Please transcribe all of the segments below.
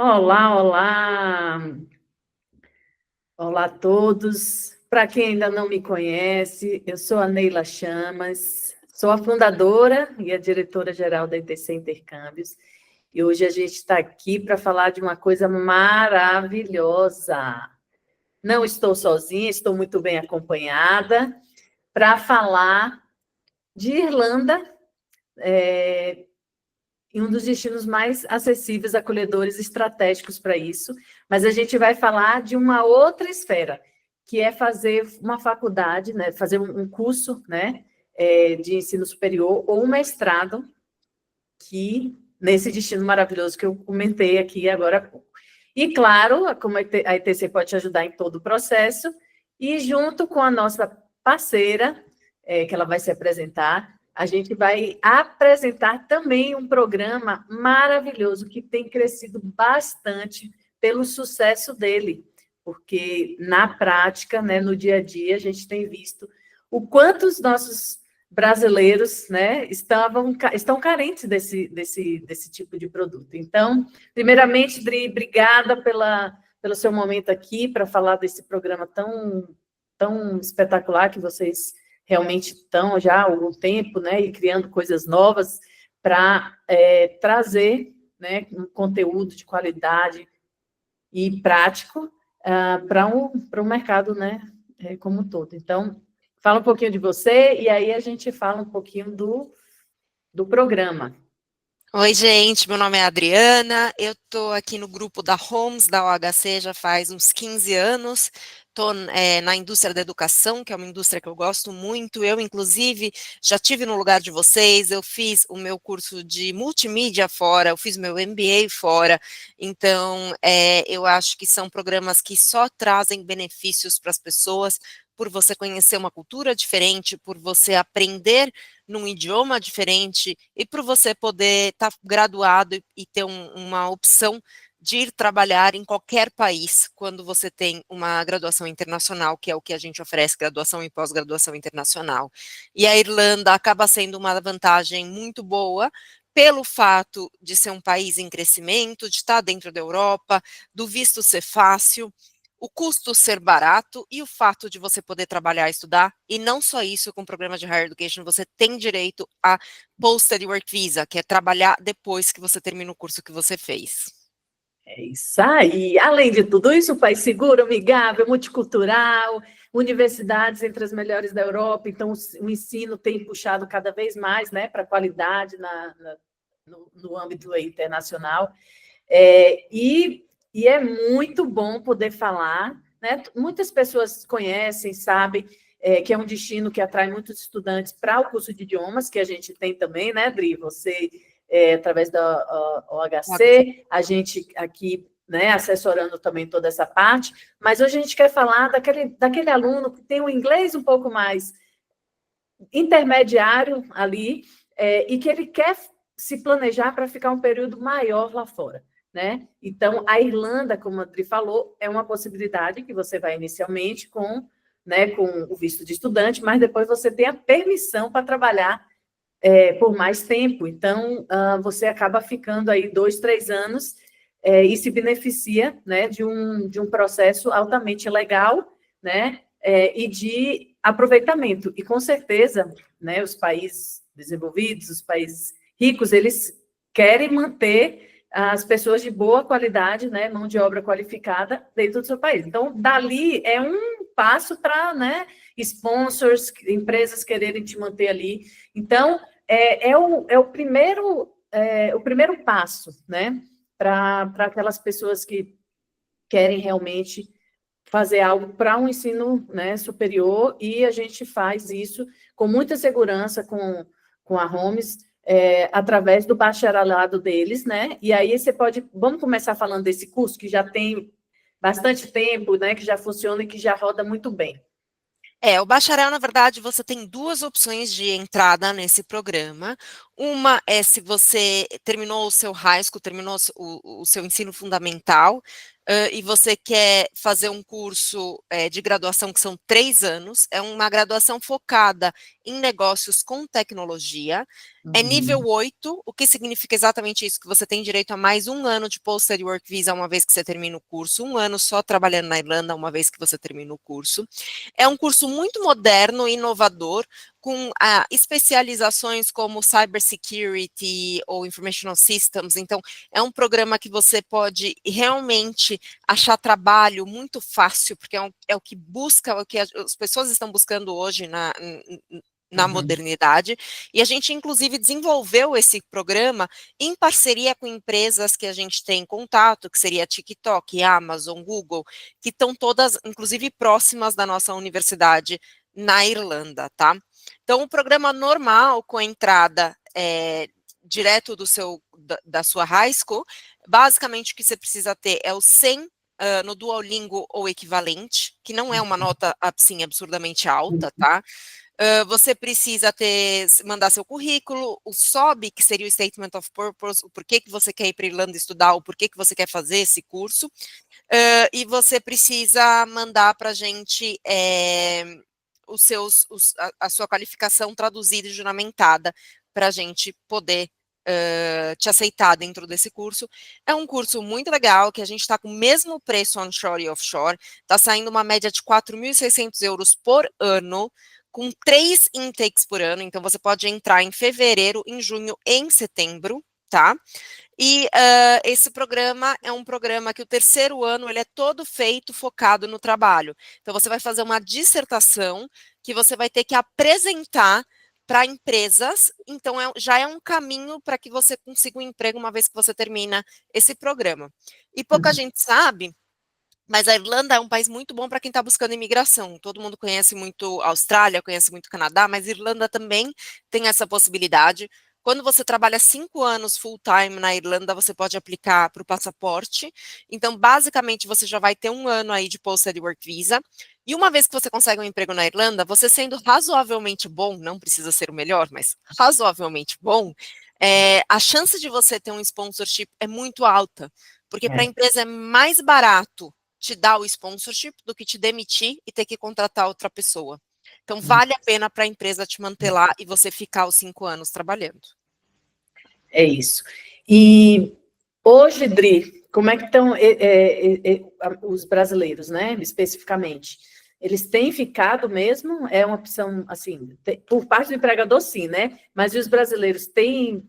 Olá, olá! Olá a todos. Para quem ainda não me conhece, eu sou a Neila Chamas, sou a fundadora e a diretora-geral da ITC Intercâmbios, e hoje a gente está aqui para falar de uma coisa maravilhosa. Não estou sozinha, estou muito bem acompanhada para falar de Irlanda, em um dos destinos mais acessíveis, acolhedores, estratégicos para isso, mas a gente vai falar de uma outra esfera, que é fazer uma faculdade, né, fazer um curso, né, de ensino superior ou um mestrado, que nesse destino maravilhoso que eu comentei aqui agora há pouco. E, claro, como a ITC pode te ajudar em todo o processo, e junto com a nossa parceira, que ela vai se apresentar, a gente vai apresentar também um programa maravilhoso que tem crescido bastante pelo sucesso dele, porque na prática, né, no dia a dia, a gente tem visto o quanto os nossos brasileiros, né, estão carentes desse tipo de produto. Então, primeiramente, Dri, obrigada pelo seu momento aqui para falar desse programa tão espetacular que vocês realmente estão já há algum tempo, né, e criando coisas novas para trazer, né, um conteúdo de qualidade e prático para o mercado, né, como um todo. Então, fala um pouquinho de você e aí a gente fala um pouquinho do programa. Oi, gente, meu nome é Adriana, eu estou aqui no grupo da Homes, da OHC, já faz uns 15 anos, estou na indústria da educação, que é uma indústria que eu gosto muito, eu, inclusive, já tive no lugar de vocês, eu fiz o meu curso de multimídia fora, eu fiz meu MBA fora, então, eu acho que são programas que só trazem benefícios para as pessoas, por você conhecer uma cultura diferente, por você aprender num idioma diferente e para você poder estar graduado e ter uma opção de ir trabalhar em qualquer país quando você tem uma graduação internacional, que é o que a gente oferece, graduação e pós-graduação internacional. E a Irlanda acaba sendo uma vantagem muito boa, pelo fato de ser um país em crescimento, de estar dentro da Europa, do visto ser fácil, o custo ser barato e o fato de você poder trabalhar e estudar, e não só isso, com o programa de Higher Education, você tem direito a Post-Study Work Visa, que é trabalhar depois que você termina o curso que você fez. É isso aí. Além de tudo isso, um país seguro, amigável, multicultural, universidades entre as melhores da Europa, então o ensino tem puxado cada vez mais, né, para a qualidade no âmbito internacional. E é muito bom poder falar, né? Muitas pessoas conhecem, sabem, que é um destino que atrai muitos estudantes para o curso de idiomas, que a gente tem também, né, Dri? Você, através da OHC, a gente aqui, né, assessorando também toda essa parte, mas hoje a gente quer falar daquele aluno que tem o inglês um pouco mais intermediário ali, e que ele quer se planejar para ficar um período maior lá fora, né? Então, a Irlanda, como a Adri falou, é uma possibilidade que você vai inicialmente com o visto de estudante, mas depois você tem a permissão para trabalhar por mais tempo. Então, você acaba ficando aí 2, 3 anos e se beneficia, né, de um processo altamente legal, né, e de aproveitamento. E, com certeza, né, os países desenvolvidos, os países ricos, eles querem manter as pessoas de boa qualidade, né, mão de obra qualificada dentro do seu país. Então, dali é um passo para, né, sponsors, empresas quererem te manter ali. Então, o primeiro passo, né, para aquelas pessoas que querem realmente fazer algo para um ensino, né, superior, e a gente faz isso com muita segurança com a Homes, através do bacharelado deles, né, e aí vamos começar falando desse curso, que já tem bastante tempo, né, que já funciona e que já roda muito bem. O bacharel, na verdade, você tem duas opções de entrada nesse programa. Uma é se você terminou o seu high school, terminou o seu ensino fundamental, e você quer fazer um curso de graduação que são 3 anos, é uma graduação focada em negócios com tecnologia, é nível 8, o que significa exatamente isso, que você tem direito a mais 1 ano de Post-Study Work Visa uma vez que você termina o curso, 1 ano só trabalhando na Irlanda uma vez que você termina o curso. É um curso muito moderno e inovador, com especializações como Cybersecurity ou Informational Systems, então é um programa que você pode realmente achar trabalho muito fácil, porque é o que busca, o que as pessoas estão buscando hoje na modernidade, e a gente inclusive desenvolveu esse programa em parceria com empresas que a gente tem contato, que seria TikTok, Amazon, Google, que estão todas, inclusive, próximas da nossa universidade na Irlanda, tá? Então, o programa normal, com a entrada direto da sua high school, basicamente o que você precisa ter é o 100 no Duolingo ou equivalente, que não é uma nota, assim, absurdamente alta, tá? Você precisa mandar seu currículo, o SOB, que seria o Statement of Purpose, o porquê que você quer ir para a Irlanda estudar, o porquê que você quer fazer esse curso, e você precisa mandar para a gente a sua qualificação traduzida e juramentada para a gente poder te aceitar dentro desse curso. É um curso muito legal, que a gente está com o mesmo preço onshore e offshore, está saindo uma média de 4.600 euros por ano, com 3 intakes por ano, então você pode entrar em fevereiro, em junho e em setembro, tá? E esse programa é um programa que o terceiro ano ele é todo feito focado no trabalho. Então você vai fazer uma dissertação que você vai ter que apresentar para empresas, então já é um caminho para que você consiga um emprego uma vez que você termina esse programa. E pouca gente sabe, mas a Irlanda é um país muito bom para quem está buscando imigração. Todo mundo conhece muito a Austrália, conhece muito o Canadá, mas Irlanda também tem essa possibilidade. Quando você trabalha 5 anos full-time na Irlanda, você pode aplicar para o passaporte. Então, basicamente, você já vai ter 1 ano aí de Post-Study Work Visa. E uma vez que você consegue um emprego na Irlanda, você sendo razoavelmente bom, não precisa ser o melhor, mas razoavelmente bom, a chance de você ter um sponsorship é muito alta. Porque para a empresa é mais barato te dar o sponsorship do que te demitir e ter que contratar outra pessoa. Então, vale a pena para a empresa te manter lá e você ficar os 5 anos trabalhando. É isso. E hoje, Dri, como é que estão os brasileiros, né, especificamente? Eles têm ficado mesmo? É uma opção, assim, por parte do empregador, sim, né? Mas e os brasileiros têm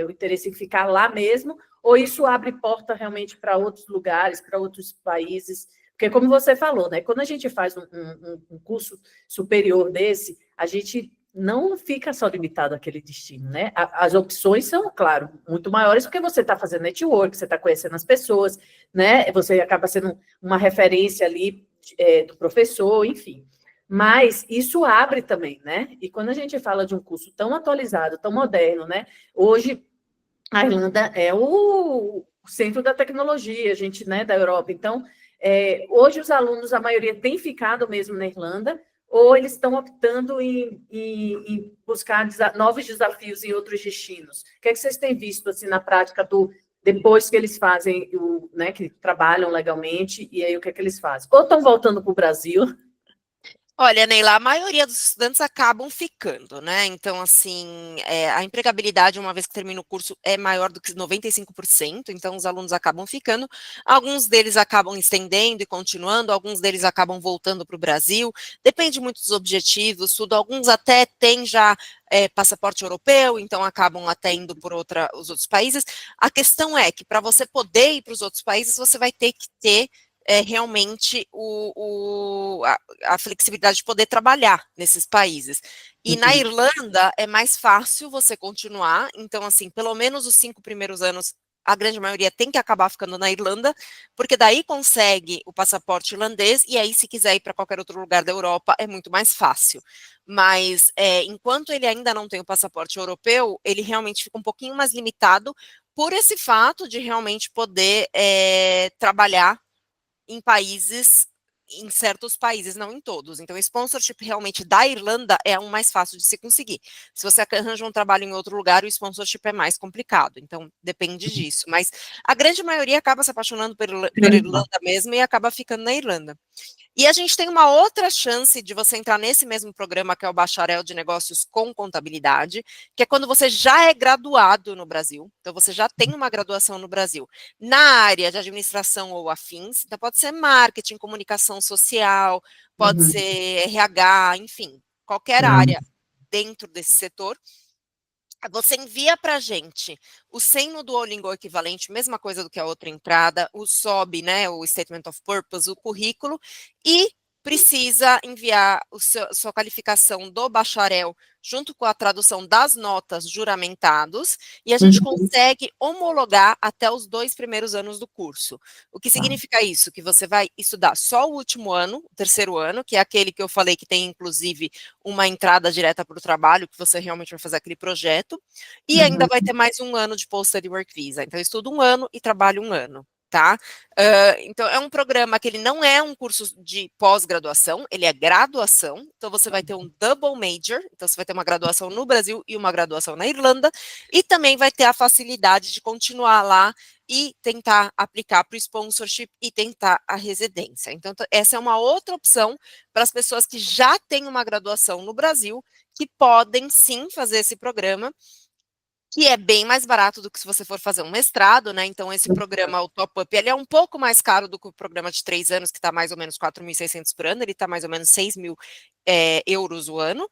o interesse em ficar lá mesmo? Ou isso abre porta realmente para outros lugares, para outros países? Porque, como você falou, né? Quando a gente faz um curso superior desse, a gente não fica só limitado àquele destino, né? As opções são, claro, muito maiores, porque você está fazendo network, você está conhecendo as pessoas, né? Você acaba sendo uma referência ali do professor, enfim. Mas isso abre também, né? E quando a gente fala de um curso tão atualizado, tão moderno, né? Hoje a Irlanda é o centro da tecnologia, a gente, né, da Europa. Então, hoje os alunos, a maioria tem ficado mesmo na Irlanda, ou eles estão optando em buscar novos desafios em outros destinos? O que é que vocês têm visto assim na prática depois que eles fazem né, que trabalham legalmente, e aí o que é que eles fazem? Ou estão voltando para o Brasil? Olha, Neila, a maioria dos estudantes acabam ficando, né? Então, assim, a empregabilidade, uma vez que termina o curso, é maior do que 95%, então os alunos acabam ficando. Alguns deles acabam estendendo e continuando, alguns deles acabam voltando para o Brasil, depende muito dos objetivos, tudo. Alguns até têm já passaporte europeu, então acabam até indo por os outros países. A questão é que, para você poder ir para os outros países, você vai ter que ter realmente a flexibilidade de poder trabalhar nesses países. E na Irlanda é mais fácil você continuar, então, assim, pelo menos os 5 primeiros anos, a grande maioria tem que acabar ficando na Irlanda, porque daí consegue o passaporte irlandês, e aí, se quiser ir para qualquer outro lugar da Europa, é muito mais fácil. Mas, enquanto ele ainda não tem o passaporte europeu, ele realmente fica um pouquinho mais limitado por esse fato de realmente poder trabalhar em países em certos países, não em todos. Então, o sponsorship realmente da Irlanda é um mais fácil de se conseguir. Se você arranja um trabalho em outro lugar, o sponsorship é mais complicado. Então, depende disso. Mas a grande maioria acaba se apaixonando pela Irlanda mesmo e acaba ficando na Irlanda. E a gente tem uma outra chance de você entrar nesse mesmo programa, que é o Bacharel de Negócios com Contabilidade, que é quando você já é graduado no Brasil, então você já tem uma graduação no Brasil, na área de administração ou afins, então pode ser marketing, comunicação social, pode Uhum. ser RH, enfim, qualquer área dentro desse setor. Você envia para a gente o SEM no Duolingo equivalente, mesma coisa do que a outra entrada, o SOB, né, o Statement of Purpose, o currículo, e precisa enviar sua qualificação do bacharel junto com a tradução das notas juramentados, e a gente consegue homologar até os 2 primeiros anos do curso. O que significa isso? Que você vai estudar só o último ano, o terceiro ano, que é aquele que eu falei que tem, inclusive, uma entrada direta para o trabalho, que você realmente vai fazer aquele projeto, e ainda vai ter mais um ano de Post-Study Work Visa. Então, eu estudo um ano e trabalho um ano, tá? Então, é um programa que ele não é um curso de pós-graduação, ele é graduação, então você vai ter um double major, então você vai ter uma graduação no Brasil e uma graduação na Irlanda, e também vai ter a facilidade de continuar lá e tentar aplicar para o sponsorship e tentar a residência. Então, essa é uma outra opção para as pessoas que já têm uma graduação no Brasil, que podem sim fazer esse programa, que é bem mais barato do que se você for fazer um mestrado, né? Então, esse programa, o Top Up, ele é um pouco mais caro do que o programa de 3 anos, que está mais ou menos 4.600 por ano, ele está mais ou menos 6.000 euros o ano,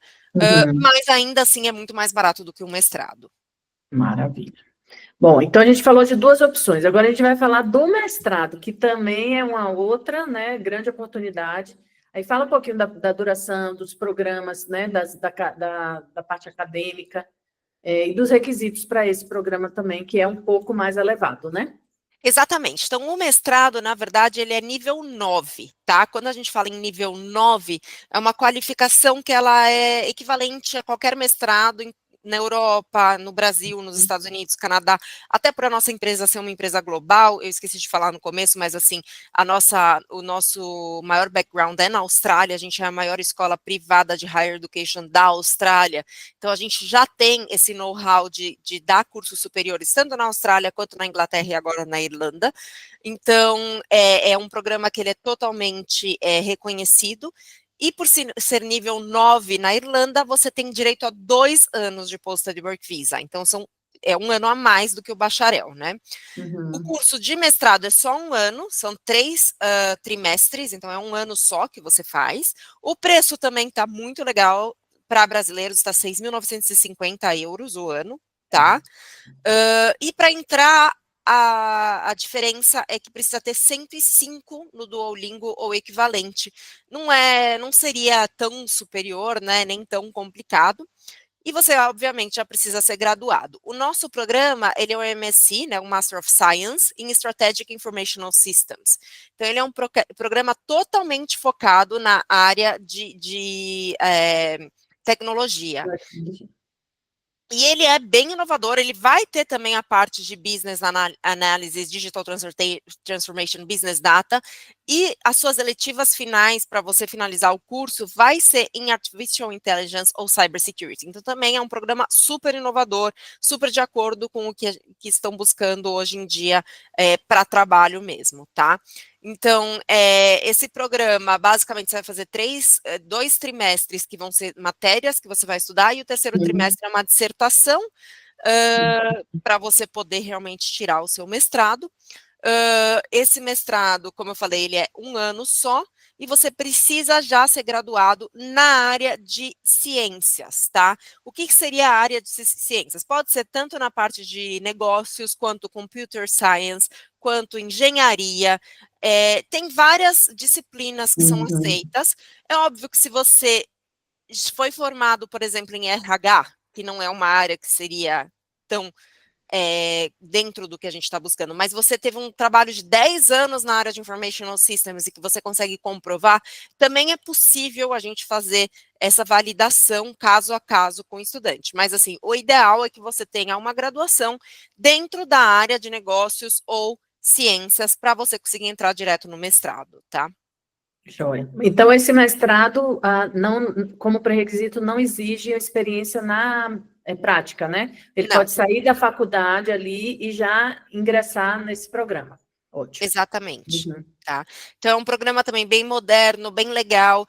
mas ainda assim é muito mais barato do que um mestrado. Maravilha. Bom, então a gente falou de duas opções. Agora a gente vai falar do mestrado, que também é uma outra, né, grande oportunidade. Aí fala um pouquinho da duração, dos programas, né, da parte acadêmica, e dos requisitos para esse programa também, que é um pouco mais elevado, né? Exatamente. Então, o mestrado, na verdade, ele é nível 9, tá? Quando a gente fala em nível 9, é uma qualificação que ela é equivalente a qualquer mestrado na Europa, no Brasil, nos Estados Unidos, Canadá, até para a nossa empresa ser uma empresa global, eu esqueci de falar no começo, mas assim, o nosso maior background é na Austrália, a gente é a maior escola privada de higher education da Austrália, então a gente já tem esse know-how de dar cursos superiores, tanto na Austrália quanto na Inglaterra e agora na Irlanda, então é um programa que ele é totalmente reconhecido, e por ser nível 9 na Irlanda, você tem direito a 2 anos de Post-Study Work Visa. Então, é um ano a mais do que o bacharel, né? O curso de mestrado é só um ano, são 3 trimestres, então é um ano só que você faz. O preço também está muito legal, para brasileiros está 6.950 euros o ano, tá? E para entrar, a diferença é que precisa ter 105 no Duolingo ou equivalente. Não seria tão superior, né, nem tão complicado. E você, obviamente, já precisa ser graduado. O nosso programa, ele é um MSc, né, um Master of Science, em Strategic Informational Systems. Então, ele é um programa totalmente focado na área de tecnologia. E ele é bem inovador, ele vai ter também a parte de Business Analysis, Digital Transformation, Business Data, e as suas eletivas finais para você finalizar o curso vai ser em Artificial Intelligence ou Cybersecurity. Então também é um programa super inovador, super de acordo com o que estão buscando hoje em dia para trabalho mesmo, tá? Então, esse programa, basicamente, você vai fazer 2 trimestres que vão ser matérias que você vai estudar, e o terceiro trimestre é uma dissertação para você poder realmente tirar o seu mestrado. Esse mestrado, como eu falei, ele é um ano só, e você precisa já ser graduado na área de ciências, tá? O que seria a área de ciências? Pode ser tanto na parte de negócios, quanto computer science, quanto engenharia, tem várias disciplinas que são aceitas. É óbvio que se você foi formado, por exemplo, em RH, que não é uma área que seria tão dentro do que a gente está buscando, mas você teve um trabalho de 10 anos na área de Informational Systems e que você consegue comprovar, também é possível a gente fazer essa validação caso a caso com o estudante. Mas, assim, o ideal é que você tenha uma graduação dentro da área de negócios ou ciências para você conseguir entrar direto no mestrado, tá? Joia. Então, esse mestrado, não, como pré-requisito, não exige a experiência na prática, né? Ele Não, pode sair da faculdade ali e já ingressar nesse programa. Ótimo. exatamente. Uhum. Tá? Então, é um programa também bem moderno, bem legal,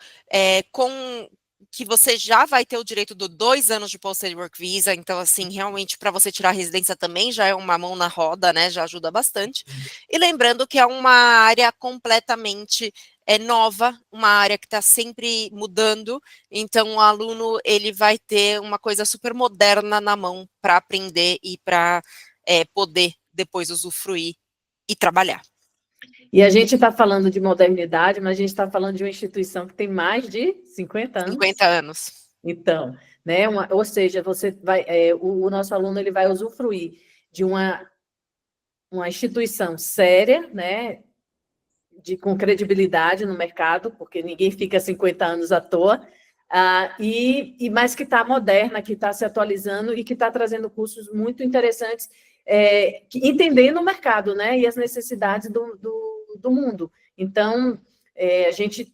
com que você já vai ter o direito do 2 anos de Post-Study Work Visa, então, assim, realmente, para você tirar a residência também já é uma mão na roda, né, já ajuda bastante. E lembrando que é uma área completamente nova, uma área que está sempre mudando, então o aluno, ele vai ter uma coisa super moderna na mão para aprender e para poder depois usufruir e trabalhar. E a gente está falando de modernidade, mas a gente está falando de uma instituição que tem mais de 50 anos. 50 anos. Então, né, ou seja, você vai, o nosso aluno ele vai usufruir de uma instituição séria, né, com credibilidade no mercado, porque ninguém fica 50 anos à toa, mas que está moderna, que está se atualizando e que está trazendo cursos muito interessantes, entendendo o mercado, né, e as necessidades do mundo. Então, a gente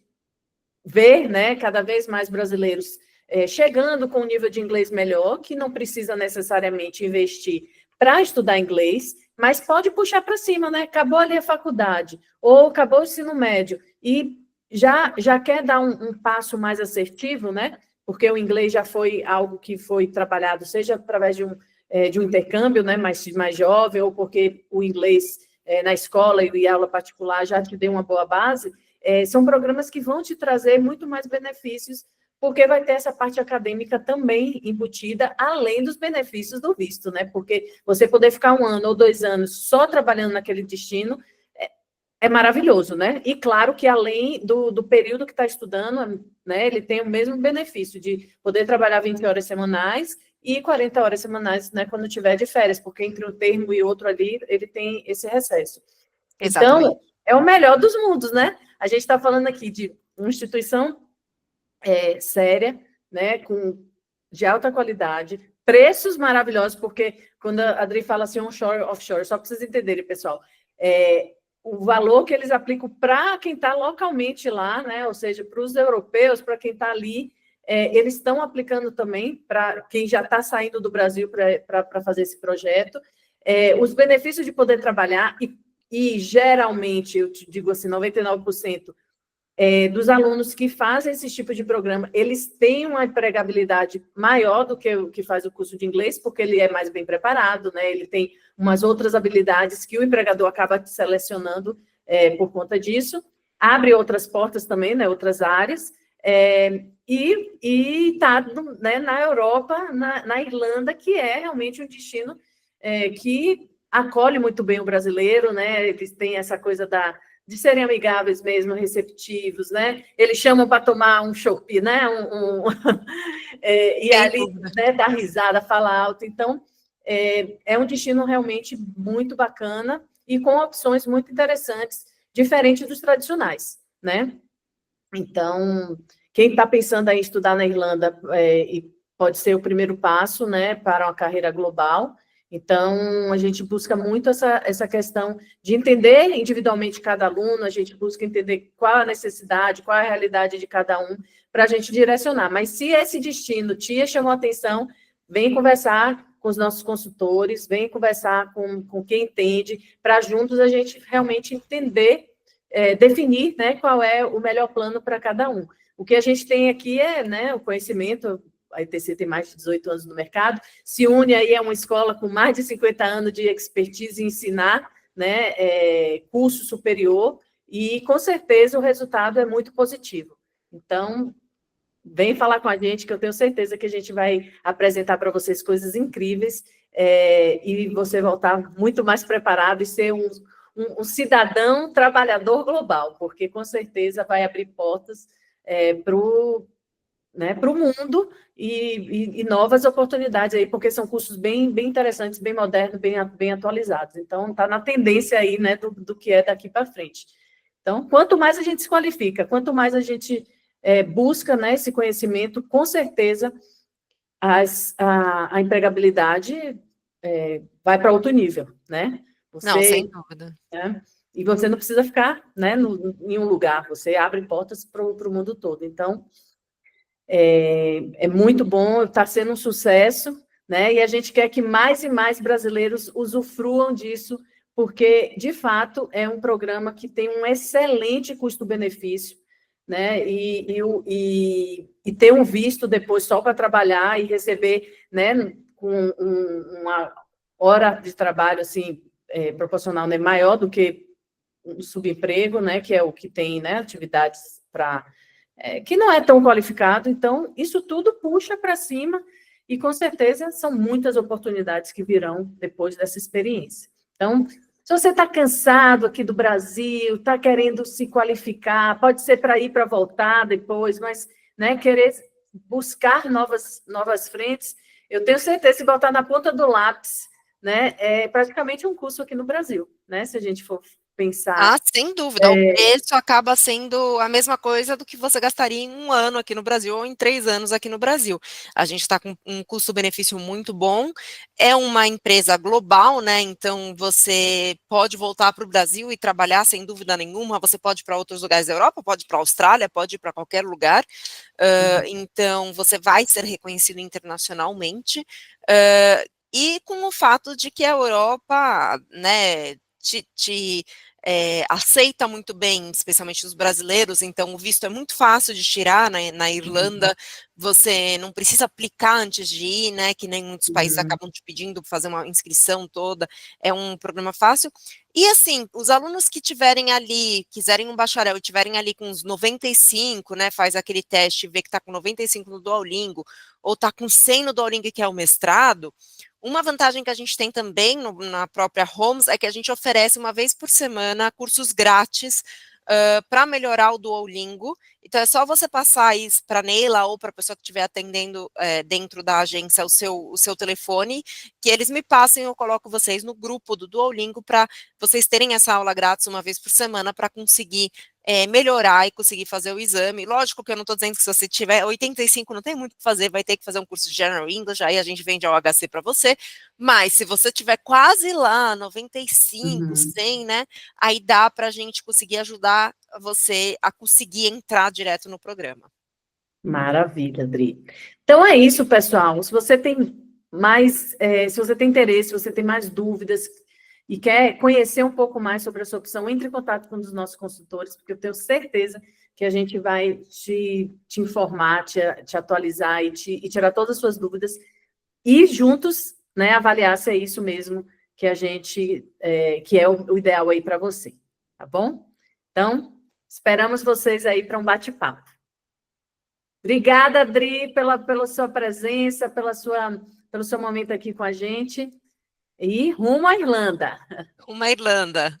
vê, né, cada vez mais brasileiros chegando com um nível de inglês melhor, que não precisa necessariamente investir para estudar inglês, mas pode puxar para cima, né? Acabou ali a faculdade, ou acabou o ensino médio, e já quer dar um passo mais assertivo, né? Porque o inglês já foi algo que foi trabalhado, seja através de um intercâmbio, né, mais jovem, ou porque o inglês na escola e aula particular já te deu uma boa base. São programas que vão te trazer muito mais benefícios, porque vai ter essa parte acadêmica também embutida, além dos benefícios do visto, né? Porque você poder ficar 1 ano ou 2 anos só trabalhando naquele destino é maravilhoso, né? E claro que além do período que está estudando, né, ele tem o mesmo benefício de poder trabalhar 20 horas semanais e 40 horas semanais, né, quando tiver de férias, porque entre um termo e outro ali, ele tem esse recesso. Exatamente. Então, é o melhor dos mundos, né? A gente está falando aqui de uma instituição séria, né, de alta qualidade, preços maravilhosos, porque quando a Adri fala assim, onshore, offshore, só para vocês entenderem, pessoal, o valor que eles aplicam para quem está localmente lá, né, ou seja, para os europeus, para quem está ali, eles estão aplicando também para quem já está saindo do Brasil para fazer esse projeto, os benefícios de poder trabalhar, e geralmente, eu te digo assim, 99%, dos alunos que fazem esse tipo de programa, eles têm uma empregabilidade maior do que o que faz o curso de inglês, porque ele é mais bem preparado, né? Ele tem umas outras habilidades que o empregador acaba selecionando por conta disso, abre outras portas também, né? Outras áreas, e está, né, na Europa, na Irlanda, que é realmente um destino que acolhe muito bem o brasileiro, né? Eles têm essa coisa de serem amigáveis mesmo, receptivos, né? Eles chamam para tomar um chopp, né? E ali, né, dar risada, falar alto. Então, é um destino realmente muito bacana e com opções muito interessantes, diferentes dos tradicionais, né? Então, quem está pensando em estudar na Irlanda pode ser o primeiro passo, né, para uma carreira global. Então, a gente busca muito essa questão de entender individualmente cada aluno, a gente busca entender qual a necessidade, qual a realidade de cada um, para a gente direcionar. Mas se esse destino te chamou a atenção, vem conversar com os nossos consultores, vem conversar com quem entende, para juntos a gente realmente entender, definir, né, qual é o melhor plano para cada um. O que a gente tem aqui né, o conhecimento. A ITC tem mais de 18 anos no mercado, se une aí a uma escola com mais de 50 anos de expertise em ensinar, né, curso superior, e com certeza o resultado é muito positivo. Então, vem falar com a gente, que eu tenho certeza que a gente vai apresentar para vocês coisas incríveis, e você voltar muito mais preparado e ser um cidadão trabalhador global, porque com certeza vai abrir portas para o mundo e novas oportunidades aí, porque são cursos bem, bem interessantes, bem modernos, bem atualizados. Então, está na tendência aí, né, do que é daqui para frente. Então, quanto mais a gente se qualifica, quanto mais a gente busca, né, esse conhecimento, com certeza a empregabilidade vai para outro nível, né? Não, sem dúvida. Né? E você não precisa ficar, né, em um lugar, você abre portas para o mundo todo. Então, é muito bom, está sendo um sucesso, né? E a gente quer que mais e mais brasileiros usufruam disso, porque, de fato, é um programa que tem um excelente custo-benefício, né? E ter um visto depois só para trabalhar e receber, né, com uma hora de trabalho assim, proporcional, né, maior do que um subemprego, né, que é o que tem, né, atividades para que não é tão qualificado. Então, isso tudo puxa para cima e, com certeza, são muitas oportunidades que virão depois dessa experiência. Então, se você está cansado aqui do Brasil, está querendo se qualificar, pode ser para ir para voltar depois, mas, né, querer buscar novas frentes, eu tenho certeza que botar na ponta do lápis, né, é praticamente um curso aqui no Brasil, né, se a gente for pensar. Ah, sem dúvida, o preço acaba sendo a mesma coisa do que você gastaria em 1 ano aqui no Brasil ou em 3 anos aqui no Brasil. A gente está com um custo-benefício muito bom, é uma empresa global, né? Então você pode voltar para o Brasil e trabalhar sem dúvida nenhuma. Você pode ir para outros lugares da Europa, pode ir para a Austrália, pode ir para qualquer lugar. Então você vai ser reconhecido internacionalmente. E com o fato de que a Europa, né, aceita muito bem, especialmente os brasileiros, então o visto é muito fácil de tirar, né, na Irlanda, você não precisa aplicar antes de ir, né, que nem muitos países acabam te pedindo para fazer uma inscrição toda, é um programa fácil. E assim, os alunos que tiverem ali, quiserem um bacharel e tiverem ali com uns 95, né, faz aquele teste e vê que está com 95 no Duolingo, ou está com 100 no Duolingo, que é o mestrado, uma vantagem que a gente tem também na própria Homes é que a gente oferece uma vez por semana cursos grátis para melhorar o Duolingo. Então é só você passar isso para a Neila ou para a pessoa que estiver atendendo dentro da agência o seu telefone, que eles me passem, eu coloco vocês no grupo do Duolingo para vocês terem essa aula grátis uma vez por semana para conseguir melhorar e conseguir fazer o exame. Lógico que eu não estou dizendo que se você tiver 85 não tem muito o que fazer, vai ter que fazer um curso de General English, aí a gente vende ao HC para você, mas se você tiver quase lá, 95, 100, né, aí dá para a gente conseguir ajudar você a conseguir entrar direto no programa. Maravilha, Adri. Então é isso, pessoal. Se você tem se você tem interesse, se você tem mais dúvidas e quer conhecer um pouco mais sobre essa opção, entre em contato com um dos nossos consultores, porque eu tenho certeza que a gente vai te informar, te atualizar e tirar todas as suas dúvidas e juntos, né, avaliar se é isso mesmo que a gente que é o ideal aí para você, tá bom? Então, esperamos vocês aí para um bate-papo. Obrigada, Adri, pela sua presença, pelo seu momento aqui com a gente. E rumo à Irlanda. Rumo à Irlanda.